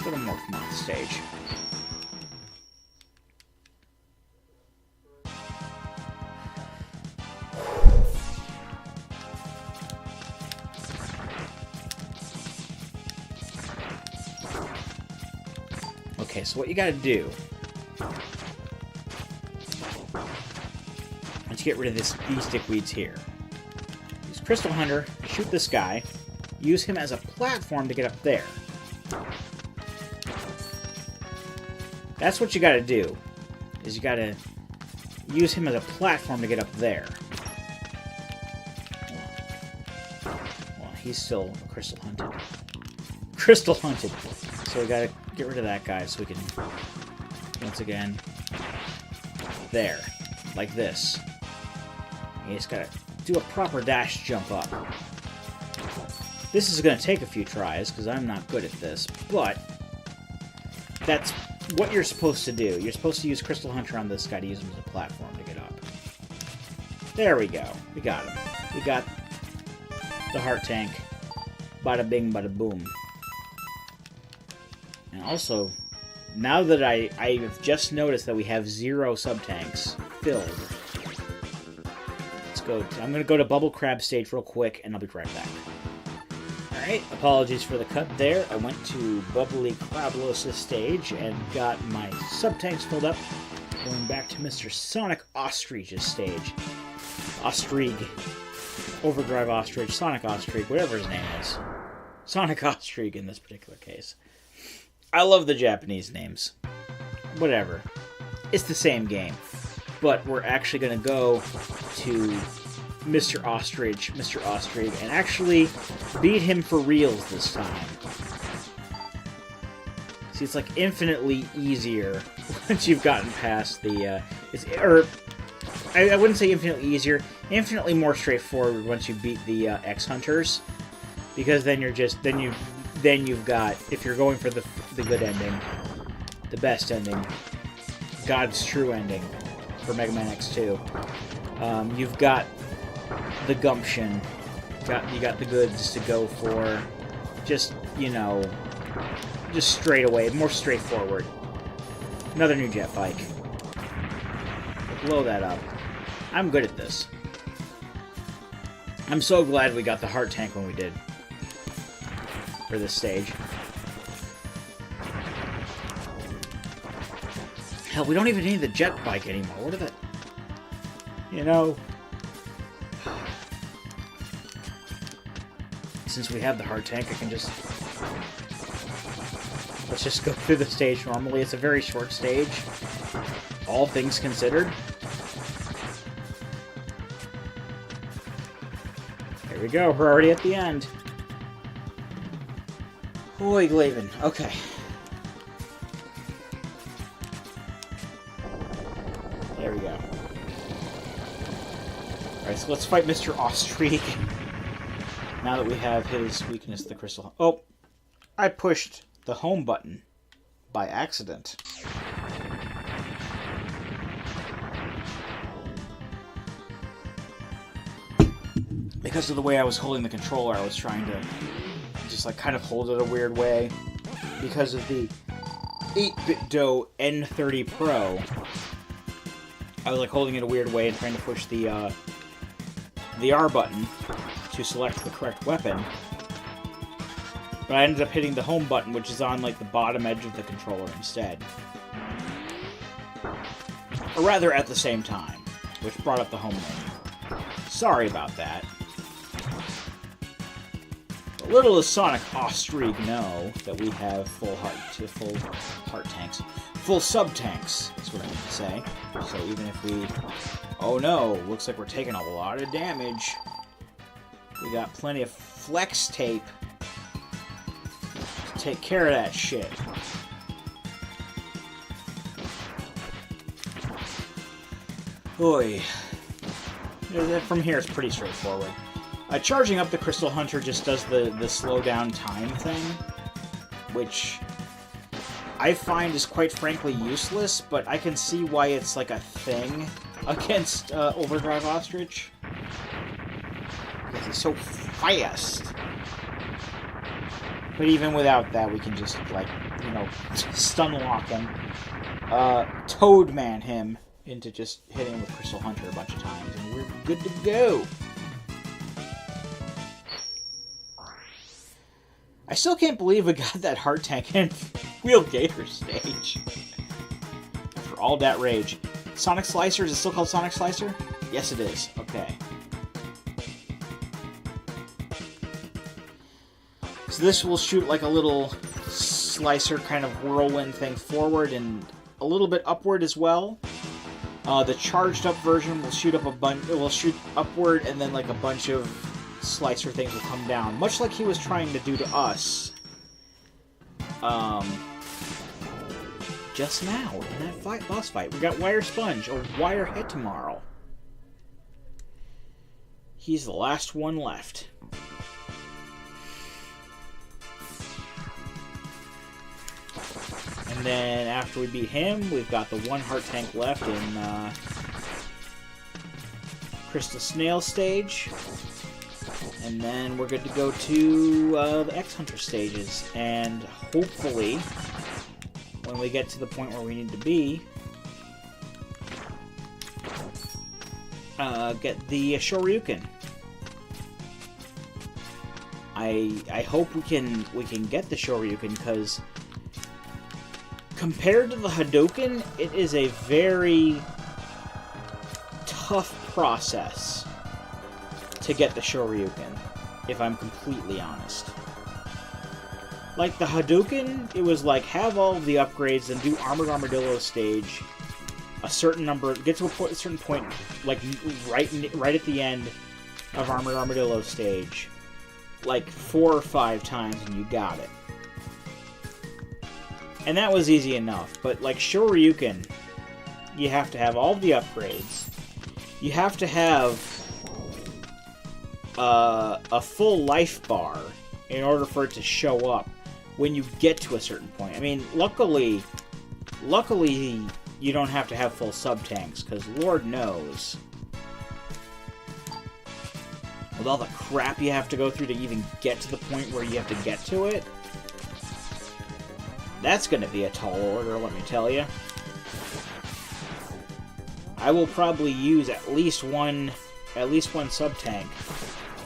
Let's go to Morphmoth stage. Okay, so what you gotta do is get rid of these dickweeds here. Use Crystal Hunter, shoot this guy, use him as a platform to get up there. That's what you gotta do, is you gotta use him as a platform to get up there. Well, he's still crystal hunted. Crystal hunted! So we gotta get rid of that guy so we can, once again, there, like this. You just gotta do a proper dash jump up. This is gonna take a few tries, because I'm not good at this, but that's what you're supposed to do. You're supposed to use Crystal Hunter on this guy to use him as a platform to get up. There we go. We got him. We got the heart tank. Bada bing, bada boom. And also, now that I have just noticed that we have 0 sub-tanks filled, let's go. I'm going to go to Bubble Crab stage real quick, and I'll be right back. Alright, apologies for the cut there. I went to Bubbly Crablos' stage and got my sub-tanks filled up. Going back to Mr. Sonic Ostrich's stage. Ostrich. Overdrive Ostrich, Sonic Ostrich, whatever his name is. Sonic Ostrich in this particular case. I love the Japanese names. Whatever. It's the same game. But we're actually going to go to Mr. Ostrich, and actually beat him for reals this time. See, it's like infinitely easier once you've gotten past the, I wouldn't say infinitely easier, infinitely more straightforward once you beat the X-Hunters, because then you're just, then you've got, if you're going for the good ending, the best ending, God's true ending for Mega Man X2, you've got the gumption, you got the goods to go for just, you know, just straight away, more straightforward. Another new jet bike. Blow that up. I'm good at this. I'm so glad we got the heart tank when we did for this stage. Hell, we don't even need the jet bike anymore. What are the... You know... Since we have the heart tank, I can just... Let's just go through the stage normally. It's a very short stage, all things considered. Here we go. We're already at the end. Holy Glaven. Okay. There we go. Alright, so let's fight Mr. Ostrich. Now that we have his weakness, the crystal... Oh! I pushed the home button by accident. Because of the way I was holding the controller, I was trying to just like kind of hold it a weird way. Because of the 8BitDo N30 Pro, I was like holding it a weird way and trying to push the R button to select the correct weapon. But I ended up hitting the home button, which is on like the bottom edge of the controller instead. Or rather, at the same time, which brought up the home menu. Sorry about that. But little does Sonic Ostrich know that we have full heart tanks. Full sub-tanks, is what I meant to say. So even if we... Oh no, looks like we're taking a lot of damage. We got plenty of flex tape to take care of that shit. Oy. From here, it's pretty straightforward. Charging up the Crystal Hunter just does the slow down time thing, which I find is quite frankly useless, but I can see why it's like a thing against Overdrive Ostrich. Because he's so fast. But even without that, we can just, like, you know, stun lock him. Toadman him into just hitting him with Crystal Hunter a bunch of times, and we're good to go. I still can't believe we got that Heart Tank and Wheel Gator stage. For all that rage. Sonic Slicer, is it still called Sonic Slicer? Yes, it is. Okay. So this will shoot like a little slicer kind of whirlwind thing forward and a little bit upward as well. The charged up version will shoot up a bunch. It will shoot upward, and then like a bunch of slicer things will come down, much like he was trying to do to us. Just now in that boss fight, we got Wire Sponge or Wire Head tomorrow. He's the last one left. And then after we beat him, we've got the one Heart Tank left in Crystal Snail stage. And then we're good to go to the X-Hunter stages. And hopefully, when we get to the point where we need to be, get the Shouryuken. I hope we can get the Shouryuken, because compared to the Hadouken, it is a very tough process to get the Shouryuken, if I'm completely honest. Like the Hadouken, it was like, have all of the upgrades and do Armored Armadillo stage a certain number, get to a certain point, like right at the end of Armored Armadillo stage, like 4 or 5 times, and you got it. And that was easy enough, but like Shouryuken, you have to have all the upgrades. You have to have a full life bar in order for it to show up when you get to a certain point. I mean, luckily, you don't have to have full sub-tanks, because Lord knows, with all the crap you have to go through to even get to the point where you have to get to it, that's going to be a tall order, let me tell you. I will probably use at least one sub-tank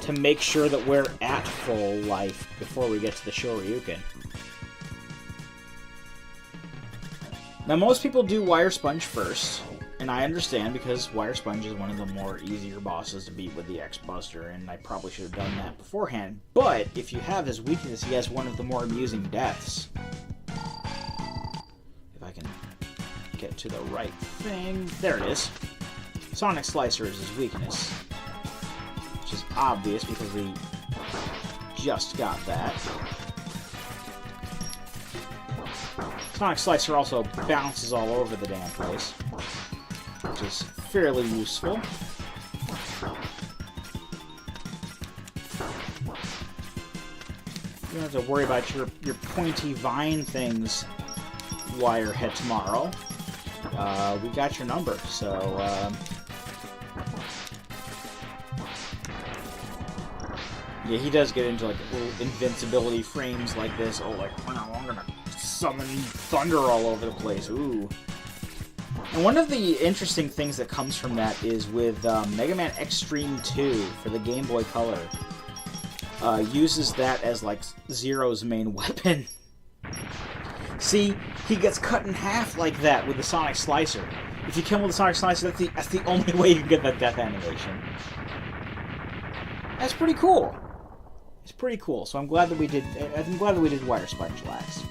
to make sure that we're at full life before we get to the Shouryuken. Now, most people do Wire Sponge first, and I understand, because Wire Sponge is one of the more easier bosses to beat with the X-Buster, and I probably should have done that beforehand. But if you have his weakness, he has one of the more amusing deaths. If I can get to the right thing. There it is. Sonic Slicer is his weakness, which is obvious because we just got that. Sonic Slicer also bounces all over the damn place, which is fairly useful. You don't have to worry about your pointy vine things, Wirehead tomorrow. We got your number, so yeah, he does get into like little invincibility frames like this. Oh, like, wow, I'm gonna summon thunder all over the place. Ooh. And one of the interesting things that comes from that is with Mega Man Xtreme 2 for the Game Boy Color. Uses that as like Zero's main weapon. See, he gets cut in half like that with the Sonic Slicer. If you kill him with the Sonic Slicer, that's the only way you can get that death animation. That's pretty cool. It's pretty cool. So I'm glad that we did Wire Sponge last.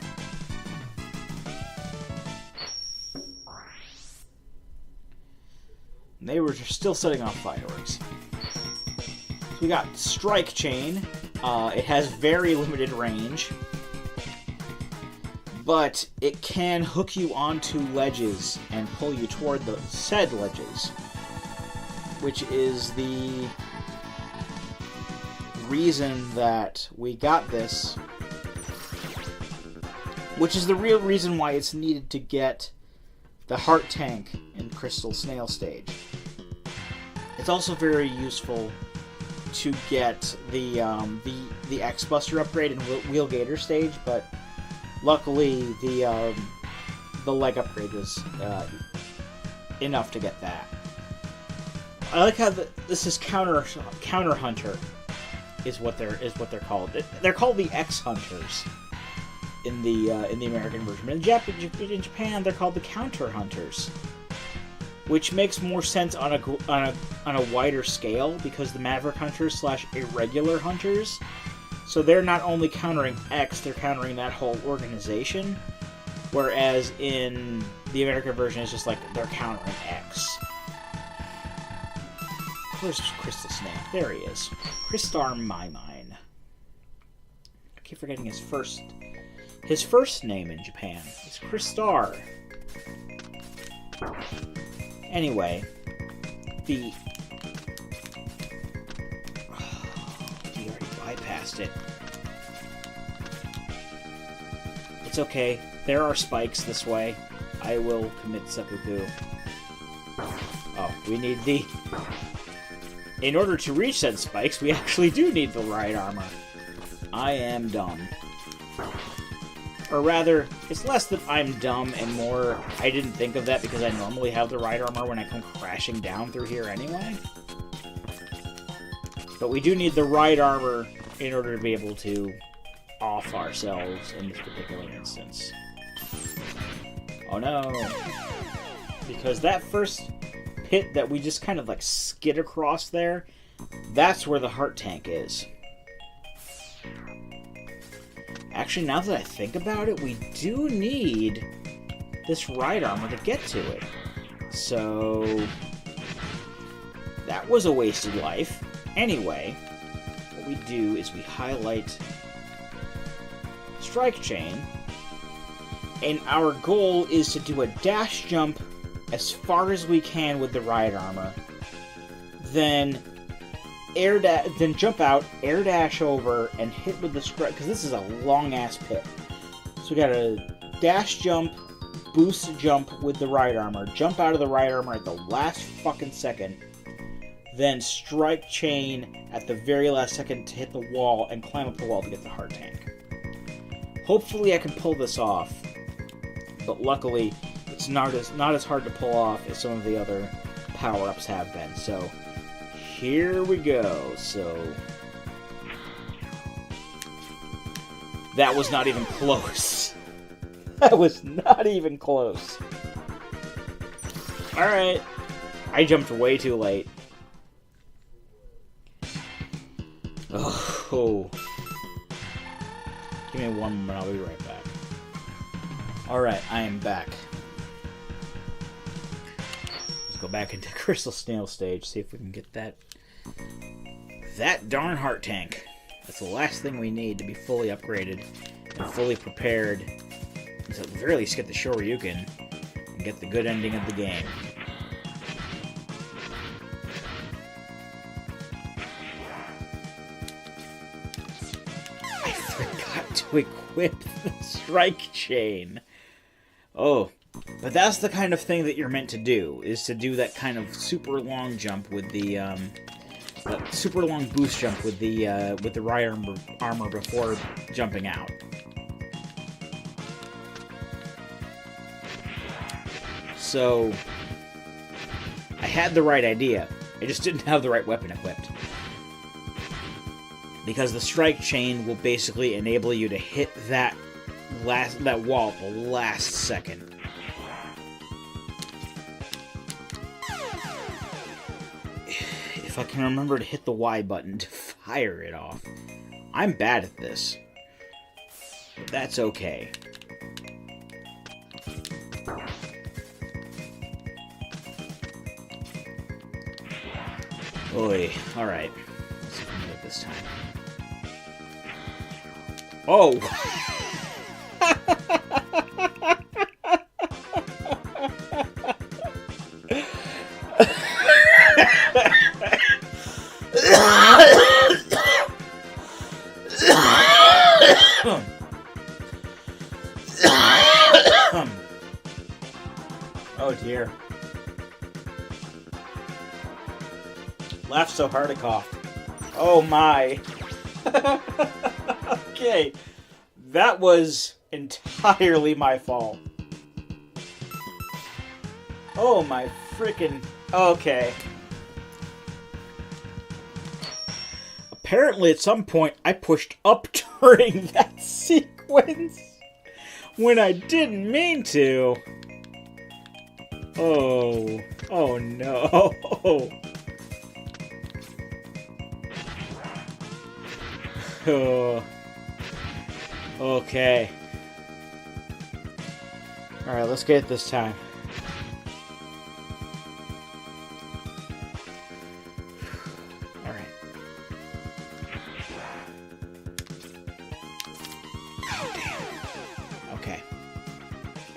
They were just still setting off fireworks. So we got Strike Chain. It has very limited range, but it can hook you onto ledges and pull you toward the said ledges, which is the reason that we got this, which is the real reason why it's needed to get the Heart Tank in Crystal Snail stage. It's also very useful to get the the X-Buster upgrade in Wheel Gator stage, but luckily the leg upgrade was enough to get that. I like how this is counter hunter, is what they're called. They're called the X Hunters in the American version. In Japan, they're called the Counter Hunters, which makes more sense on a wider scale because the Maverick Hunters / Irregular Hunters. So they're not only countering X, they're countering that whole organization. Whereas in the American version, it's just like they're countering X. Where's Crystal Snail? There he is. Crystar Mimine. I keep forgetting his first name in Japan. It's Crystar. Anyway, we already bypassed it. It's okay. There are spikes this way. I will commit seppuku. Oh, we need the... In order to reach said spikes, we actually do need the ride armor. I am dumb. Or rather, it's less that I'm dumb and more I didn't think of that because I normally have the ride armor when I come crashing down through here anyway. But we do need the ride armor in order to be able to off ourselves in this particular instance. Oh no. Because that first pit that we just kind of like skid across there, that's where the heart tank is. Actually, now that I think about it, we do need this ride armor to get to it. So that was a wasted life. Anyway, what we do is we highlight Strike Chain, and our goal is to do a dash jump as far as we can with the ride armor, then jump out, air dash over, and hit with the strike, because this is a long-ass pit. So we gotta dash jump, boost jump with the ride armor, jump out of the ride armor at the last fucking second, then strike chain at the very last second to hit the wall and climb up the wall to get the heart tank. Hopefully I can pull this off, but luckily it's not as hard to pull off as some of the other power-ups have been, so here we go. So that was not even close. That was not even close. Alright. I jumped way too late. Oh. Give me one moment, I'll be right back. Alright, I am back. Let's go back into Crystal Snail stage, see if we can get that darn heart tank. That's the last thing we need to be fully upgraded and fully prepared. So at the very least get the Shouryuken and get the good ending of the game. I forgot to equip the strike chain. Oh, but that's the kind of thing that you're meant to do, is to do that kind of super long jump with the super long boost jump with the ride armor before jumping out. So I had the right idea. I just didn't have the right weapon equipped. Because the strike chain will basically enable you to hit that wall at the last second. If I can remember to hit the Y button to fire it off. I'm bad at this. But that's okay. Oy. Alright. Let's see if we can do it this time. Oh! Oh dear. Laughed so hard I coughed. Oh my. Okay. That was entirely my fault. Oh my freaking... Okay. Apparently at some point I pushed up during that sequence when I didn't mean to. Oh. Oh no. Oh. Okay. Alright, let's get it this time. Alright. Oh, damn. Okay.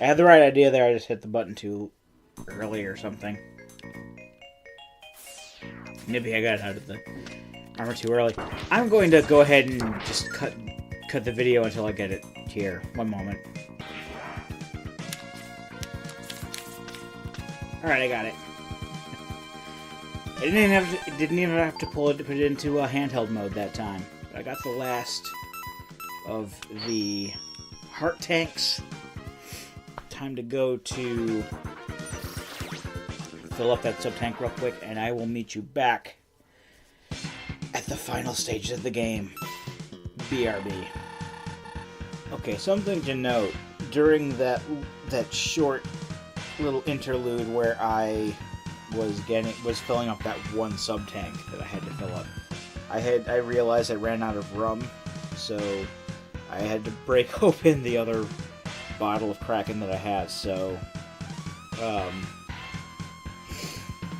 I had the right idea there, I just hit the button too early or something. Maybe I got out of the armor too early. I'm going to go ahead and just cut the video until I get it here. One moment. Alright, I got it. I didn't even have to put it into a handheld mode that time. I got the last of the heart tanks. Time to go to fill up that sub-tank real quick, and I will meet you back at the final stage of the game. BRB. Okay, something to note. During that short little interlude where I was filling up that one sub-tank that I had to fill up, I realized I ran out of rum, so I had to break open the other bottle of Kraken that I had, so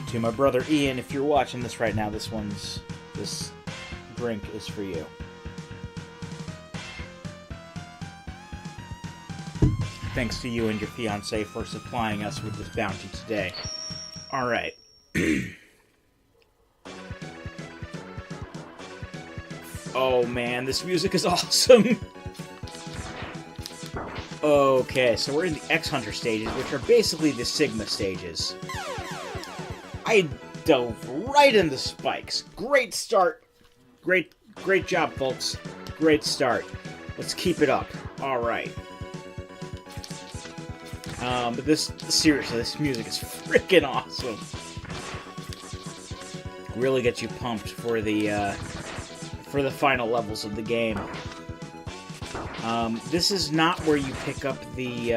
to my brother Ian, if you're watching this right now, this drink is for you. Thanks to you and your fiancé for supplying us with this bounty today. Alright. Oh man, this music is awesome! Okay, so we're in the X-Hunter stages, which are basically the Sigma stages. I dove right in the spikes. Great start. Great job, folks. Great start. Let's keep it up. Alright. But seriously, this music is freaking awesome. Really gets you pumped for the final levels of the game. This is not where you pick up the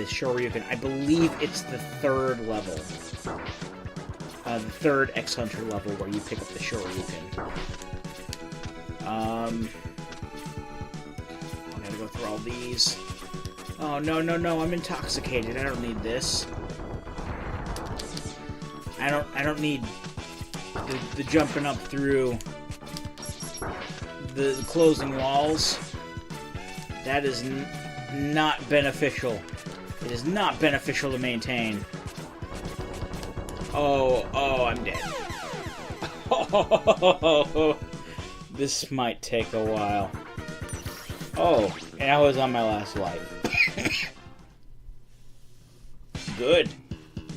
Shouryuken. I believe it's the third level. The third X-Hunter level where you pick up the Shouryuken. I gotta go through all these. Oh, no, I'm intoxicated. I don't need this. I don't need the jumping up through the closing walls. That is not beneficial. It is not beneficial to maintain. Oh, I'm dead. Oh, this might take a while. Oh, and I was on my last life. Good.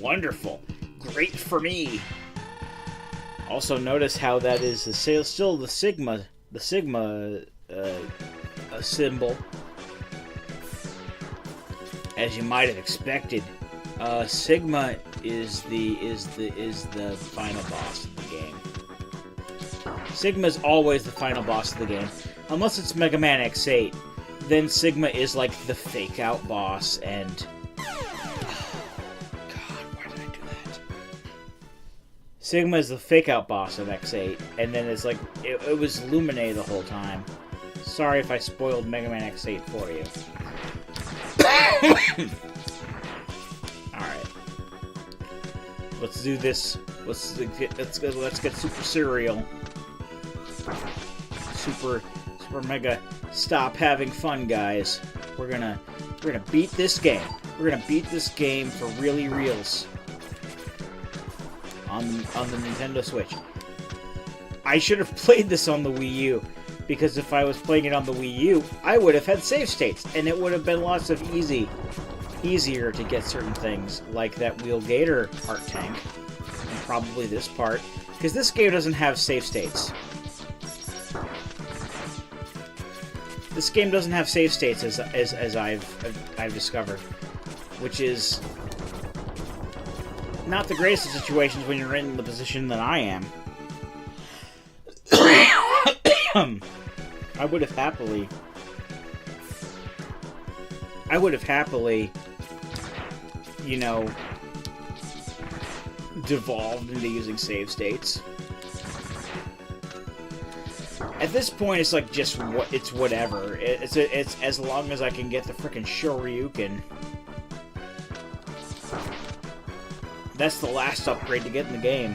Wonderful. Great for me. Also notice how that is still the Sigma symbol, as you might have expected. Sigma is the final boss of the game. Sigma's always the final boss of the game, unless it's Mega Man X8. Then Sigma is like the fake out boss, and Sigma is the fake-out boss of X8, and then it's like, it was Lumine the whole time. Sorry if I spoiled Mega Man X8 for you. Alright. Let's do this. Let's get super serial. Super mega stop having fun, guys. We're gonna beat this game. We're gonna beat this game for really reals. On the Nintendo Switch. I should have played this on the Wii U, because if I was playing it on the Wii U, I would have had save states, and it would have been lots of easier to get certain things, like that Wheel Gator heart tank, and probably this part, Because this game doesn't have save states. This game doesn't have save states, as I've discovered, which is not the greatest of situations when you're in the position that I am. I would have happily, you know, devolved into using save states. At this point, it's like just it's whatever. It's as long as I can get the frickin' Shouryuken. That's the last upgrade to get in the game.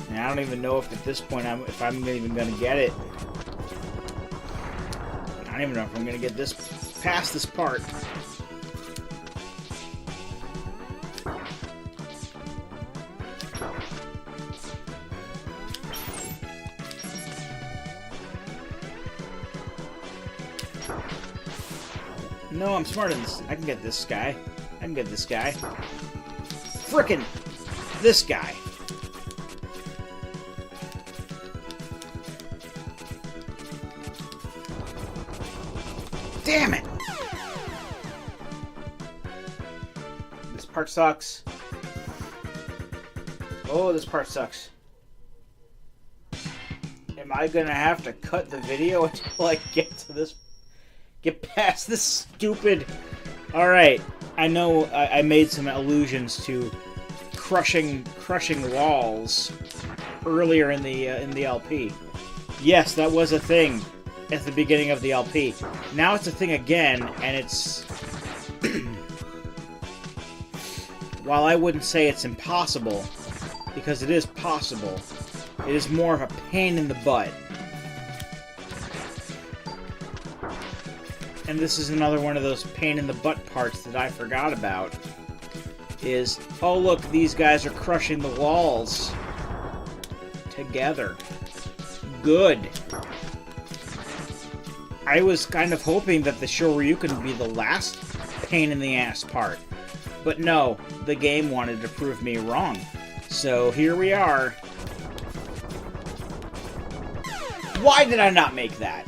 And I don't even know if at this point if I'm even gonna get it. I don't even know if I'm gonna get this past this part. No, I'm smarter than this. I can get this guy. I can get this guy. Frickin' this guy. Damn it! This part sucks. Oh, this part sucks. Am I gonna have to cut the video until I get to this? Get past this stupid... Alright, I know I made some allusions to crushing walls earlier in the LP. Yes, that was a thing at the beginning of the LP. Now it's a thing again, and it's... While I wouldn't say it's impossible, because it is possible, it is more of a pain in the butt. And this is another one of those pain-in-the-butt parts that I forgot about. Is, oh look, these guys are crushing the walls. Together. Good. I was kind of hoping that the Shouryuken would be the last pain-in-the-ass part. But no, the game wanted to prove me wrong. So here we are. Why did I not make that?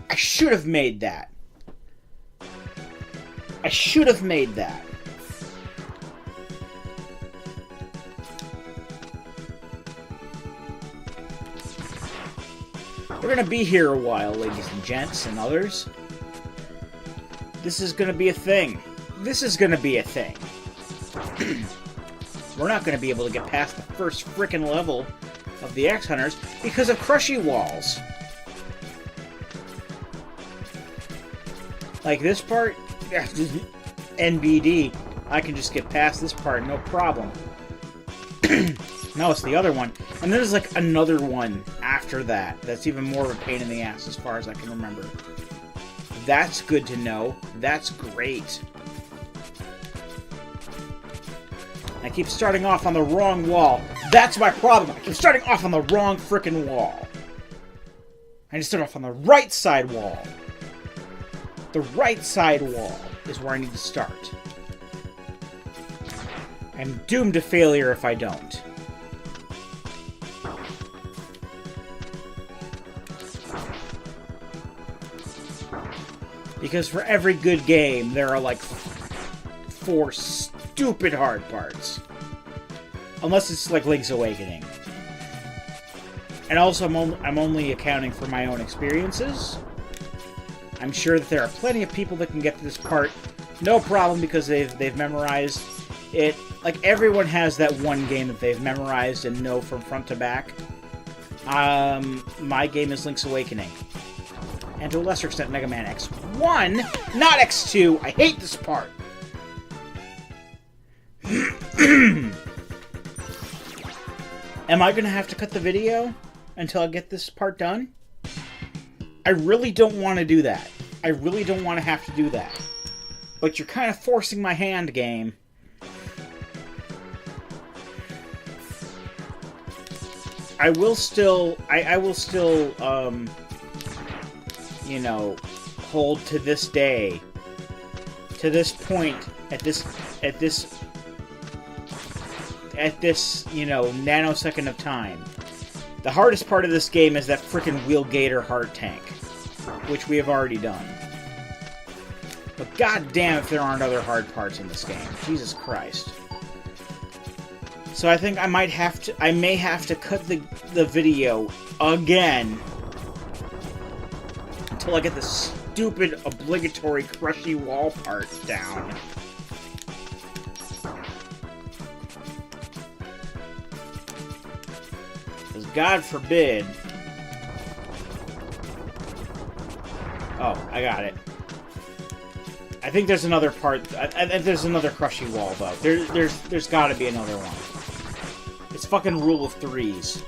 I should have made that. I should have made that. We're gonna be here a while, ladies and gents and others. This is gonna be a thing. This is gonna be a thing. We're not gonna be able to get past the first frickin' level of the X-Hunters because of crushy walls. Like this part, NBD, I can just get past this part, no problem. Now it's the other one. And there's like another one after that. That's even more of a pain in the ass as far as I can remember. That's good to know. That's great. I keep starting off on the wrong wall. That's my problem. I keep starting off on the wrong frickin' wall. I need to start off on the right side wall. The right side wall is where I need to start. I'm doomed to failure if I don't. Because for every good game, there are like 4 stupid hard parts. Unless it's like Link's Awakening. And also, I'm only accounting for my own experiences. I'm sure that there are plenty of people that can get to this part, no problem, because they've memorized it. Like, everyone has that one game that they've memorized and know from front to back. My game is Link's Awakening. And to a lesser extent, Mega Man X1, not X2. I hate this part. Am I gonna have to cut the video until I get this part done? I really don't want to do that. I really don't want to have to do that. But you're kind of forcing my hand, game. I will still, you know, hold to this day. To this point, at this, you know, nanosecond of time. The hardest part of this game is that frickin' Wheel Gator Heart Tank, which we have already done. But goddamn if there aren't other hard parts in this game. Jesus Christ. So I think I may have to cut the video again until I get the stupid obligatory crushy wall part down. Because God forbid... Oh, I got it. I think there's another part. There's another crushy wall, though. There's got to be another one. It's fucking rule of threes.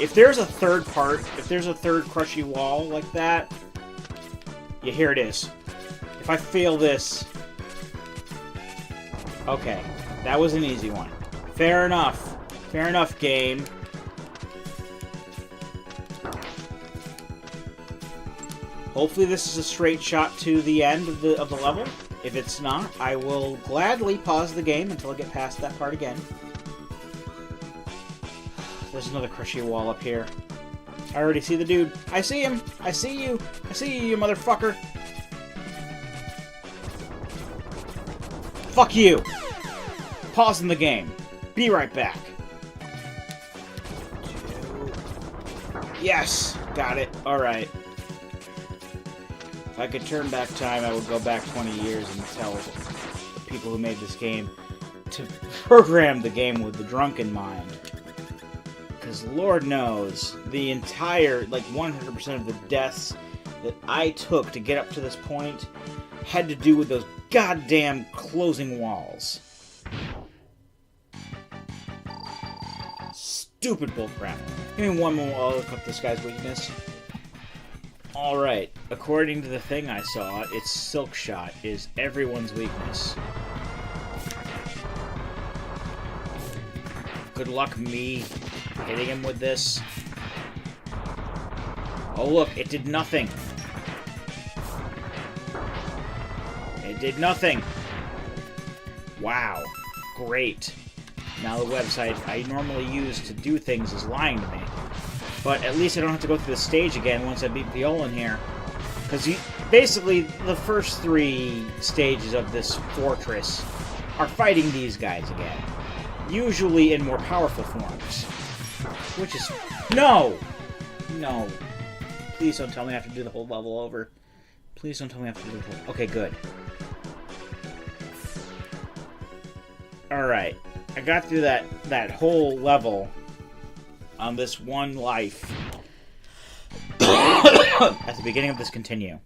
If there's a third part, if there's a third crushy wall like that, yeah, here it is. If I fail this, okay, that was an easy one. Fair enough. Fair enough, game. Hopefully this is a straight shot to the end of the level. If it's not, I will gladly pause the game until I get past that part again. There's another crushy wall up here. I already see the dude. I see him! I see you! I see you, you motherfucker! Fuck you! Pausing the game. Be right back. Yes! Got it. Alright. If I could turn back time, I would go back 20 years and tell the people who made this game to program the game with the drunken mind. Because Lord knows, the entire, like 100% of the deaths that I took to get up to this point had to do with those goddamn closing walls. Stupid bullcrap. Give me one more while I look up this guy's weakness. Alright, according to the thing I saw, its Silk Shot is everyone's weakness. Good luck me hitting him with this. Oh look, it did nothing. It did nothing. Wow. Great. Now the website I normally use to do things is lying to me. But at least I don't have to go through the stage again once I beat Violan here. Because basically, the first 3 stages of this fortress are fighting these guys again. Usually in more powerful forms. Which is... No! No. Please don't tell me I have to do the whole level over. Please don't tell me I have to do the whole... Okay, good. Alright. I got through that whole level on this one life at the beginning of this continue.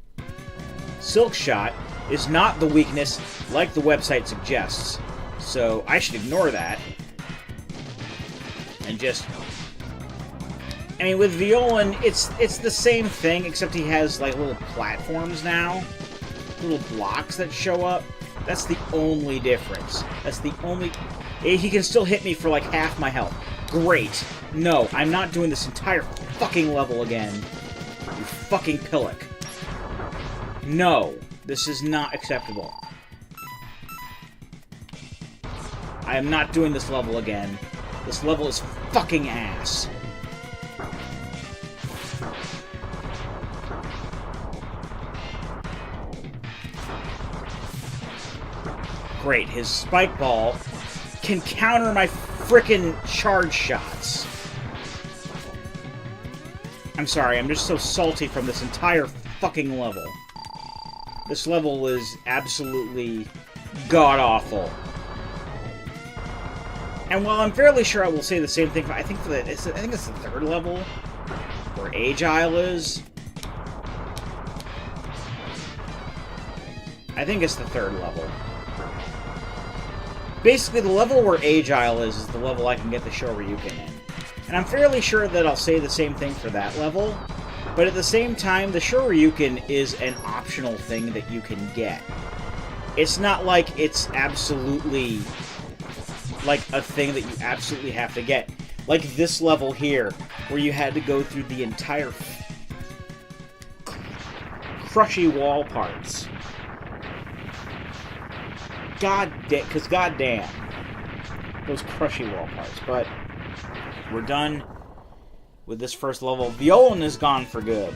Silk Shot is not the weakness like the website suggests, so I should ignore that. And just... I mean, with Violan, it's the same thing, except he has, like, little platforms now. Little blocks that show up. That's the only difference. That's the only... He can still hit me for, like, half my health. Great. No, I'm not doing this entire fucking level again. You fucking pillock. No. This is not acceptable. I am not doing this level again. This level is fucking ass. Great, his spike ball can counter my frickin' charge shots. I'm sorry, I'm just so salty from this entire fucking level. This level is absolutely god-awful. And while I'm fairly sure I will say the same thing, I think it's the 3rd level, where Age Isle is. I think it's the 3rd level. Basically, the level where Age Isle is the level I can get the Shouryuken in. And I'm fairly sure that I'll say the same thing for that level, but at the same time, the Shouryuken is an optional thing that you can get. It's not like it's absolutely, like, a thing that you absolutely have to get. Like this level here, where you had to go through the entire crushy wall parts. Goddamn. Those crushy wall parts. But we're done with this first level. Violan is gone for good.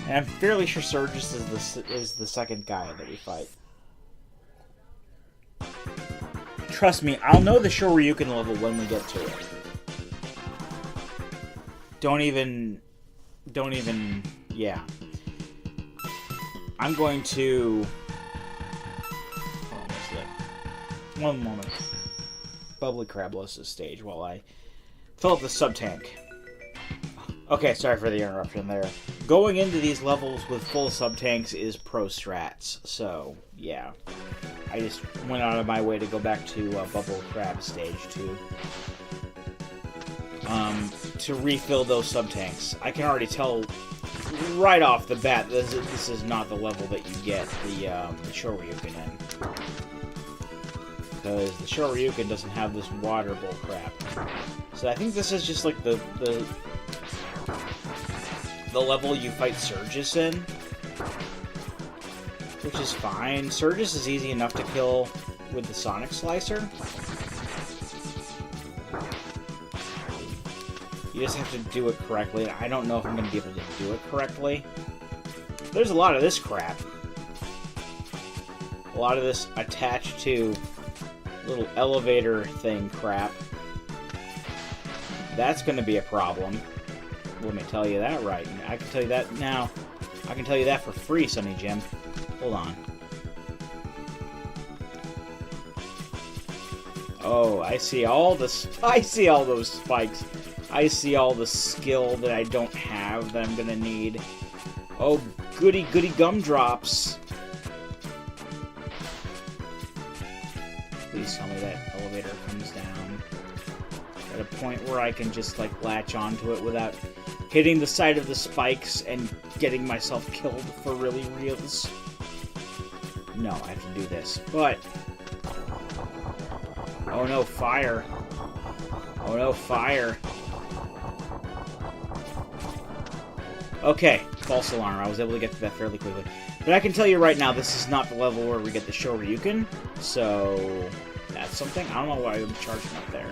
And I'm fairly sure Surges is the second guy that we fight. Trust me, I'll know the Shouryuken level when we get to it. Don't even, yeah. I'm going to... One moment. Bubbly Crablos' stage while I fill up the sub-tank. Okay, sorry for the interruption there. Going into these levels with full sub-tanks is pro strats, so, yeah. I just went out of my way to go back to Bubble Crab stage to refill those sub-tanks. I can already tell right off the bat this is not the level that you get the Shouryuken in. Because the Shouryuken doesn't have this water bull crap. So I think this is just like the level you fight Surges in. Which is fine. Surges is easy enough to kill with the Sonic Slicer. You just have to do it correctly. I don't know if I'm going to be able to do it correctly. There's a lot of this crap. A lot of this attached to little elevator thing crap. That's going to be a problem. Let me tell you that right. I can tell you that now. I can tell you that for free, Sonny Jim. Hold on. Oh, I see all those spikes. I see all the skill that I don't have that I'm gonna need. Oh, goody gumdrops. Please tell me that elevator comes down at a point where I can just, like, latch onto it without hitting the side of the spikes and getting myself killed for really reals. No, I have to do this. But... oh no, fire. Oh no, fire. Okay, false alarm. I was able to get to that fairly quickly. But I can tell you right now, this is not the level where we get the Shouryuken. So, that's something. I don't know why I'm charging up there.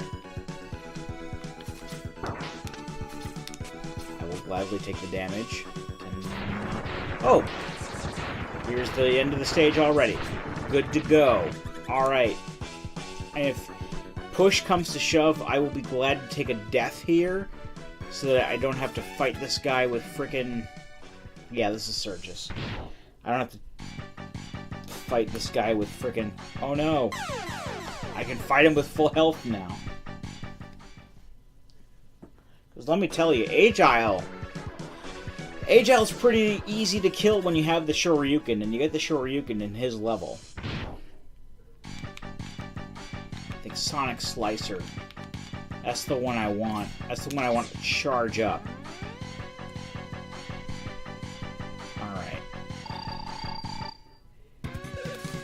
I will gladly take the damage. Oh! Here's the end of the stage already. Good to go. Alright. And if push comes to shove, I will be glad to take a death here, so that I don't have to fight this guy with frickin'... yeah, this is Surges. I don't have to fight this guy with frickin'... oh no! I can fight him with full health now. Because let me tell you, Agile's pretty easy to kill when you have the Shouryuken, and you get the Shouryuken in his level. I think Sonic Slicer. That's the one I want. That's the one I want to charge up. Alright.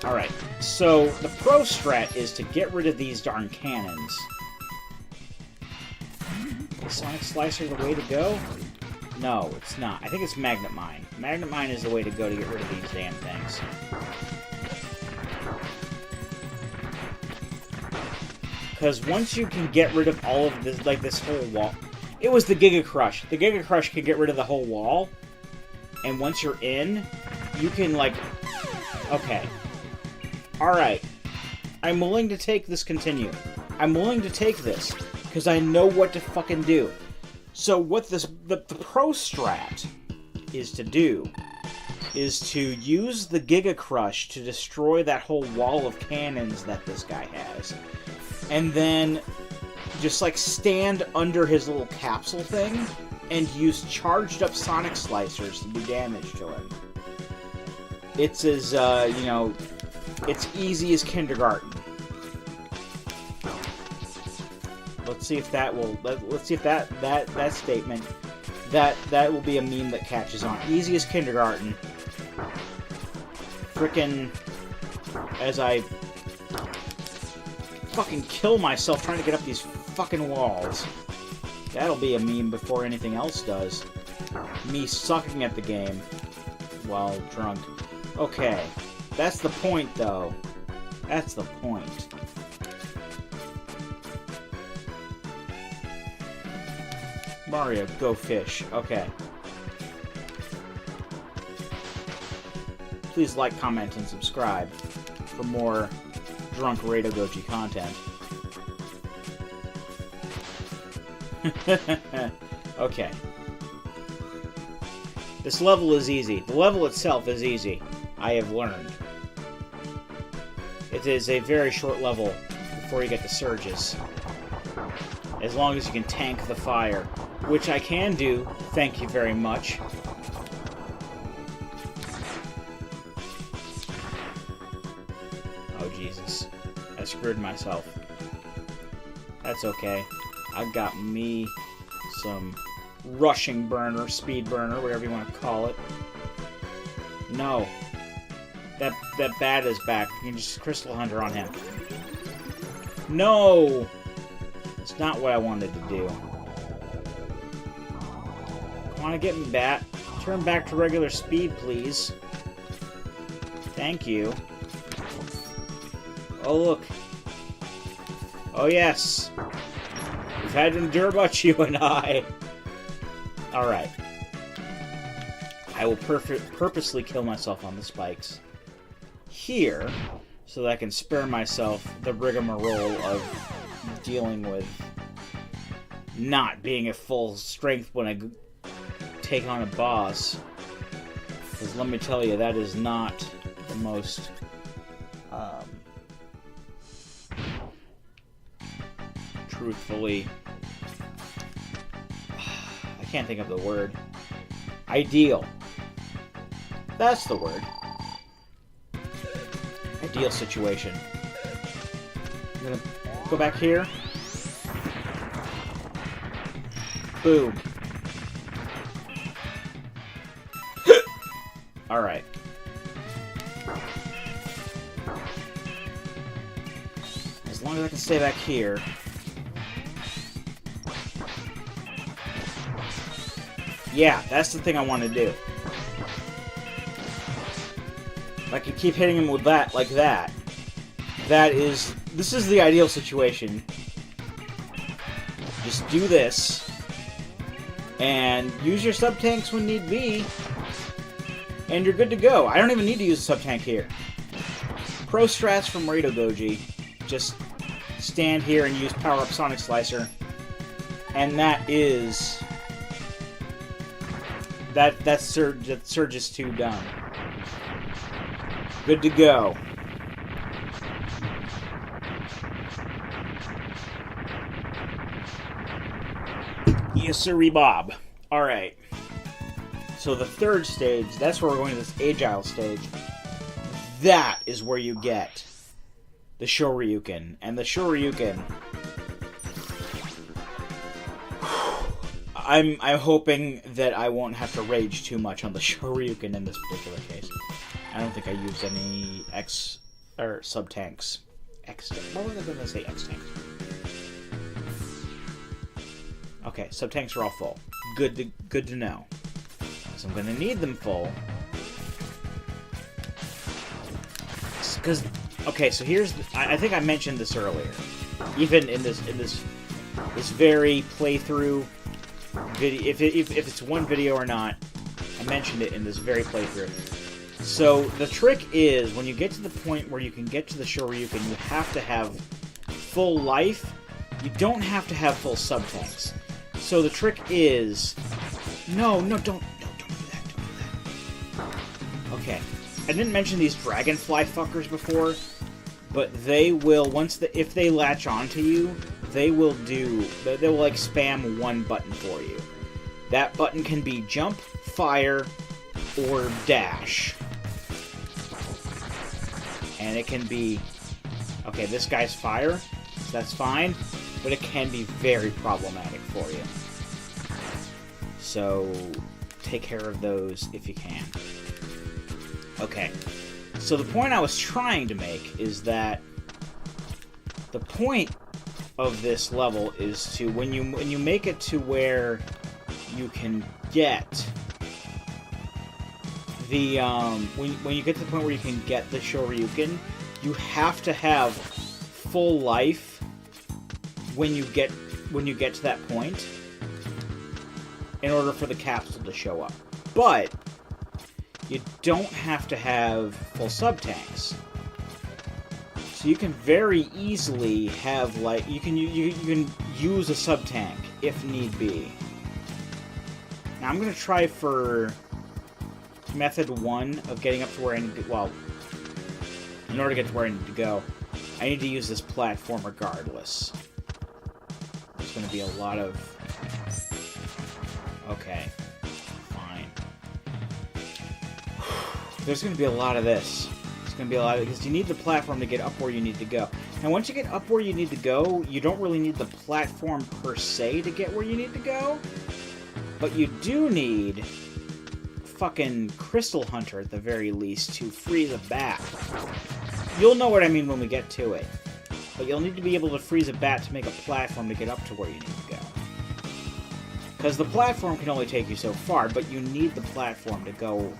Alright, so the pro strat is to get rid of these darn cannons. Is Sonic Slicer the way to go? No, it's not. I think it's Magnet Mine. Magnet Mine is the way to go to get rid of these damn things. Because once you can get rid of all of this, like this whole wall... it was the Giga Crush. The Giga Crush can get rid of the whole wall. And once you're in, you can, like... okay. Alright. I'm willing to take this continue. I'm willing to take this. Because I know what to fucking do. So what the pro strat is to do is to use the Giga Crush to destroy that whole wall of cannons that this guy has. And then just like stand under his little capsule thing and use charged up Sonic Slicers to do damage to him. It's as, you know, it's easy as kindergarten. Let's see if that will, let's see if that statement, that will be a meme that catches on. Easy as kindergarten. Frickin' as I fucking kill myself trying to get up these fucking walls. That'll be a meme before anything else does. Me sucking at the game. while drunk. Okay. That's the point, though. That's the point. Mario, go fish. Okay. Please like, comment, and subscribe for more drunk Irregulars content. Okay. This level is easy. The level itself is easy, I have learned. It is a very short level before you get the surges. As long as you can tank the fire. Which I can do, thank you very much. Oh, Jesus. I screwed myself. That's okay. I got me some rushing burner, speed burner, whatever you want to call it. No. That bat is back. You can just Crystal Hunter on him. No! That's not what I wanted to do. Want to get me, bat? Turn back to regular speed, please. Thank you. Oh, look. Oh, yes. We've had to endure about you and I. Alright. I will purposely kill myself on the spikes here, so that I can spare myself the rigmarole of dealing with not being at full strength when I take on a boss. Because let me tell you, that is not the most truthfully, I can't think of the word. Ideal. That's the word. Ideal situation. I'm gonna go back here. Boom. Alright. As long as I can stay back here. Yeah, that's the thing I want to do. If I can keep hitting him with that, like that. This is the ideal situation. Just do this. And use your sub-tanks when need be. And you're good to go. I don't even need to use a sub-tank here. Pro strats from Irregulars. Just stand here and use power-up Sonic Slicer. And that is... That surge is 2 done. Good to go. Yes, sirree, Bob. Alright. So the third stage, that's where we're going to this Agile stage. That is where you get the Shouryuken. And the Shouryuken... I'm hoping that I won't have to rage too much on the Shouryuken in this particular case. I don't think I used any sub-tanks. What was I going to say? X-tanks. Okay, sub-tanks are all full. Good to know. So I'm going to need them full. Because, okay, so here's... I think I mentioned this earlier. Even in this very playthrough video, if it's one video or not, I mentioned it in this very playthrough. So the trick is, when you get to the point where you can get to the Shouryuken, you have to have full life. You don't have to have full sub-tanks. So the trick is... No, don't do that. Okay. I didn't mention these dragonfly fuckers before, but they will, if they latch onto you, they will like spam one button for you. That button can be jump, fire, or dash. And it can be... Okay, this guy's fire, so that's fine, but it can be very problematic for you. So, take care of those if you can. Okay, so the point I was trying to make is that the point of this level is to, when you make it to where you can get the when you get to the point where you can get the Shouryuken, you have to have full life when you get to that point in order for the capsule to show up. But you don't have to have full sub-tanks. So you can very easily have, like, you can use a sub-tank if need be. Now I'm going to try for method 1 of getting up to where I need to, well, in order to get to where I need to go, I need to use this platform regardless. There's going to be a lot of... Okay. Fine. There's going to be a lot of this. There's going to be a lot of... Because you need the platform to get up where you need to go. And once you get up where you need to go, you don't really need the platform per se to get where you need to go. But you do need fucking Crystal Hunter at the very least to freeze a bat. You'll know what I mean when we get to it. But you'll need to be able to freeze a bat to make a platform to get up to where you need to go. Because the platform can only take you so far, but you need the platform to go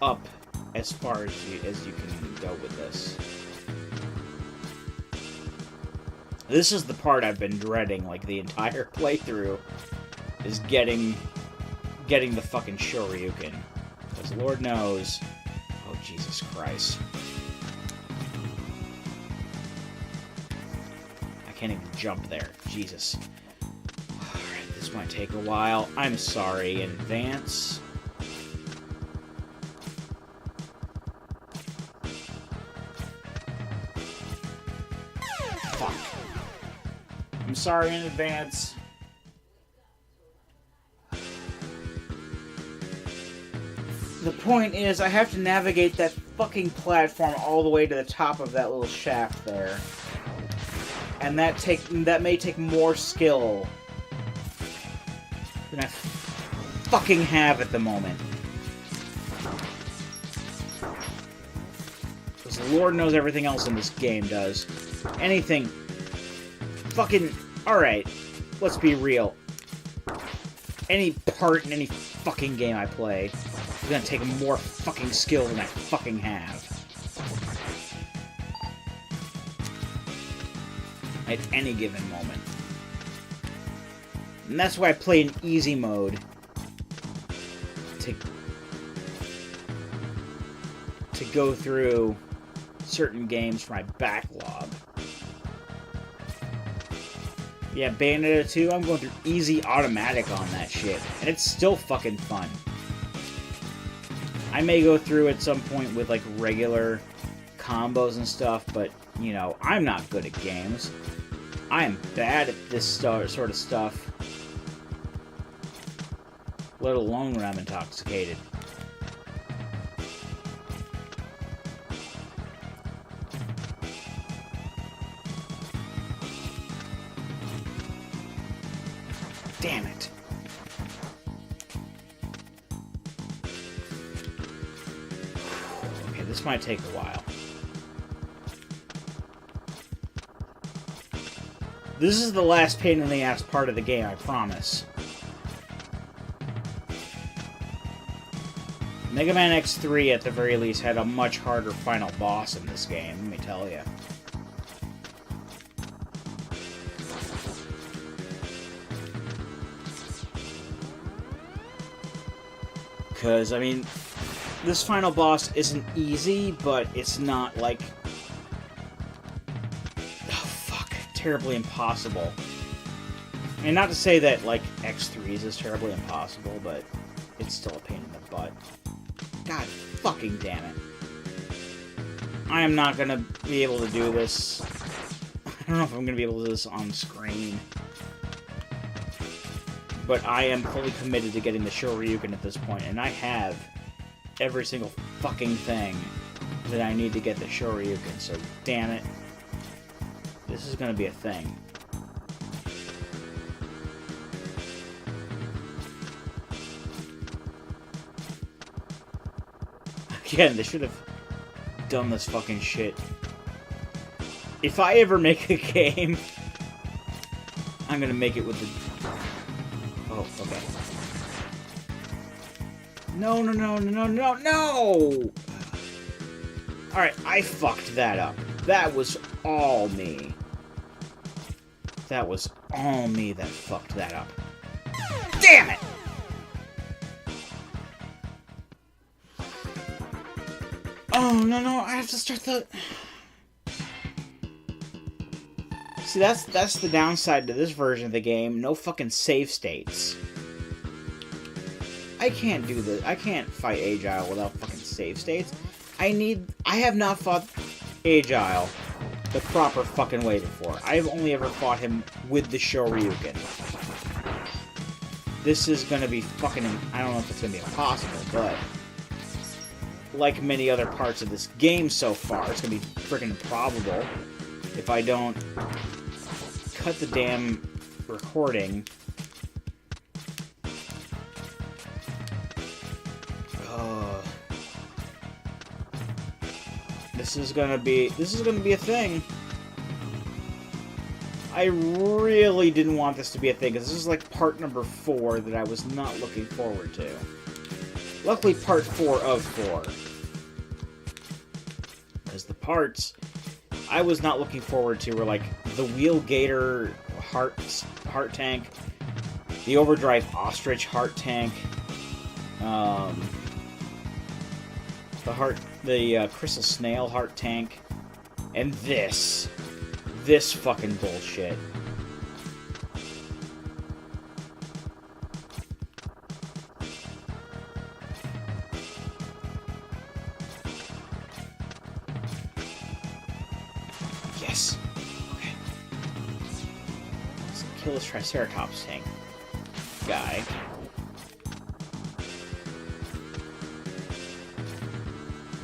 up as far as you can go with this. This is the part I've been dreading, like, the entire playthrough, is getting the fucking Shouryuken. Because Lord knows... Oh, Jesus Christ. I can't even jump there. Jesus. Alright, this might take a while. I'm sorry in advance. Fuck. I'm sorry in advance. The point is, I have to navigate that fucking platform all the way to the top of that little shaft there. And that may take more skill than I fucking have at the moment. Because Lord knows everything else in this game does. Anything... Fucking... Alright, let's be real. Any part in any fucking game I play is gonna take more fucking skill than I fucking have. At any given moment. And that's why I play in easy mode. To go through certain games for my backlog. Yeah, Bayonetta 2, I'm going through easy automatic on that shit. And it's still fucking fun. I may go through at some point with, like, regular combos and stuff, but, you know, I'm not good at games. I am bad at this sort of stuff. Let alone when I'm intoxicated. Damn it. Okay, this might take a while. This is the last pain in the ass part of the game, I promise. Mega Man X3, at the very least, had a much harder final boss in this game, let me tell you. Because, I mean, this final boss isn't easy, but it's not, like... Oh, fuck. Terribly impossible. I mean, not to say that, like, X3's is terribly impossible, but it's still a pain in the butt. God fucking damn it. I am not gonna be able to do this. I don't know if I'm gonna be able to do this on screen. But I am fully committed to getting the Shouryuken at this point, and I have every single fucking thing that I need to get the Shouryuken, so damn it. This is gonna be a thing. Again, they should have done this fucking shit. If I ever make a game, I'm gonna make it with the... Oh, okay. No, no, no, no, no, no, no! Alright, I fucked that up. That was all me. That was all me that fucked that up. Damn it! Oh, no, no, I have to start the... See, that's the downside to this version of the game. No fucking save states. I can't do this. I can't fight Agile without fucking save states. I have not fought Agile the proper fucking way before. I've only ever fought him with the Shouryuken. This is gonna be fucking... I don't know if it's gonna be impossible, but... like many other parts of this game so far, it's gonna be freaking improbable if I don't cut the damn recording. This is gonna be a thing. I really didn't want this to be a thing, because this is like part number 4 that I was not looking forward to. Luckily, part 4 of 4. Because the parts I was not looking forward to were like the Wheel Gator heart tank, the Overdrive Ostrich heart tank, the Crystal Snail heart tank, and this fucking bullshit. Yes. Okay. Let's kill this Triceratops tank guy.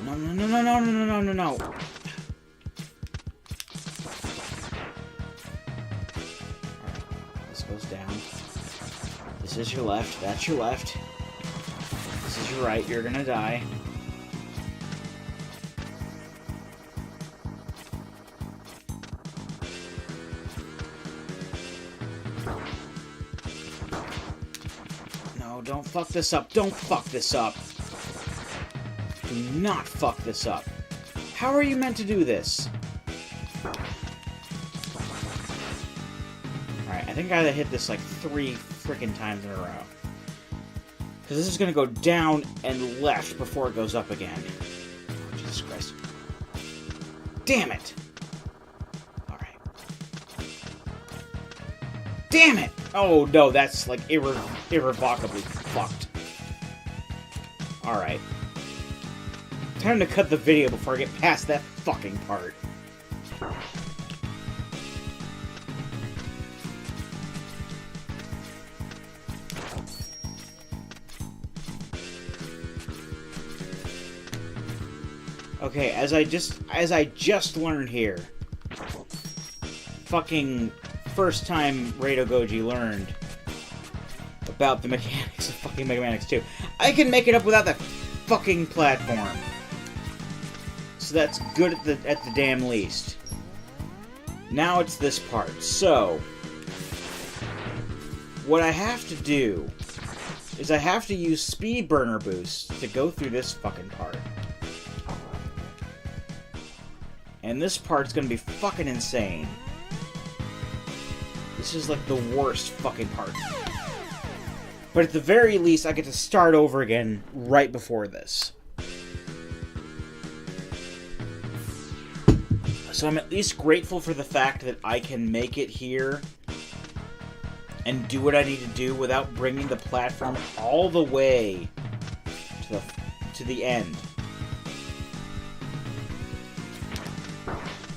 No, no, no, no, no, no, no, no, no. Alright. This goes down. This is your left. That's your left. This is your right. You're gonna die. No, don't fuck this up. Don't fuck this up. Do not fuck this up. How are you meant to do this? Alright, I think I gotta hit this like 3 freaking times in a row. Because this is gonna go down and left before it goes up again. Oh, Jesus Christ. Damn it! Alright. Damn it! Oh no, that's like irrevocably fucked. Alright. Time to cut the video before I get past that fucking part. Okay, as I just learned here, fucking first time Rado Goji learned about the mechanics of fucking Mega Man X2. I can make it up without that fucking platform. So that's good at the damn least. Now it's this part. So, what I have to do is I have to use Speed Burner Boost to go through this fucking part. And this part's gonna be fucking insane. This is like the worst fucking part. But at the very least, I get to start over again right before this. So I'm at least grateful for the fact that I can make it here and do what I need to do without bringing the platform all the way to the end.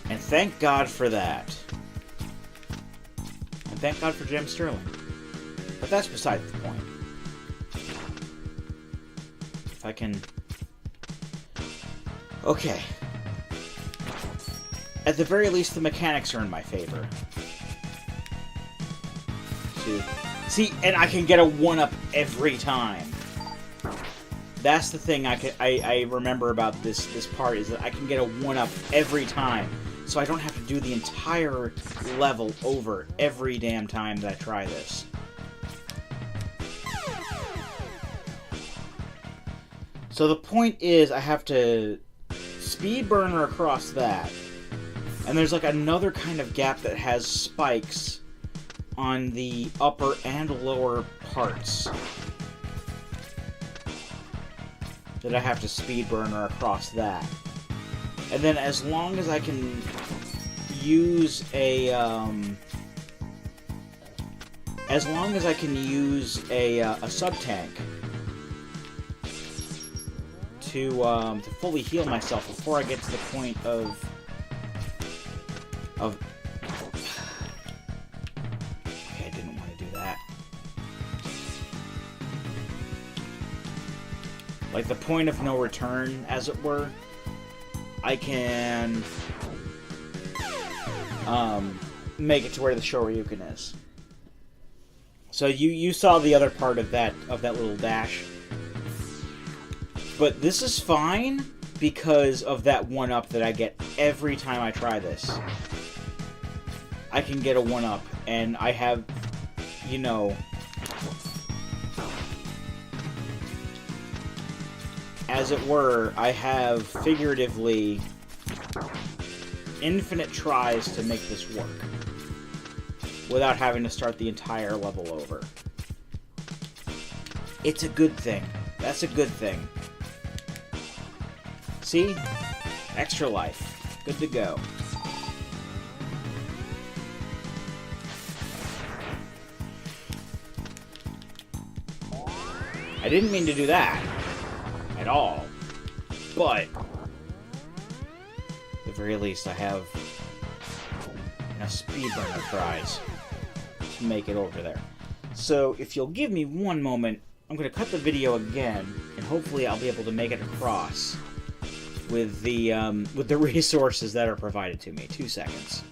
And thank God for that. And thank God for Gem Sterling. But that's beside the point. If I can... Okay. At the very least, the mechanics are in my favor. See, and I can get a 1-up every time. That's the thing I remember about this part, is that I can get a 1-up every time. So I don't have to do the entire level over every damn time that I try this. So the point is, I have to speed burner across that. And there's like another kind of gap that has spikes on the upper and lower parts that I have to speed burner across that. And then as long as I can use a sub-tank to fully heal myself before I get to the point of okay, I didn't want to do that. Like the point of no return, as it were, I can make it to where the Shouryuken is. So you saw the other part of that little dash. But this is fine because of that 1-up that I get every time I try this. I can get a 1-up, and I have, you know, as it were, I have figuratively infinite tries to make this work without having to start the entire level over. It's a good thing. That's a good thing. See? Extra life. Good to go. I didn't mean to do that at all, but at the very least I have enough speedburner tries to make it over there. So if you'll give me one moment, I'm going to cut the video again, and hopefully I'll be able to make it across with the resources that are provided to me. 2 seconds.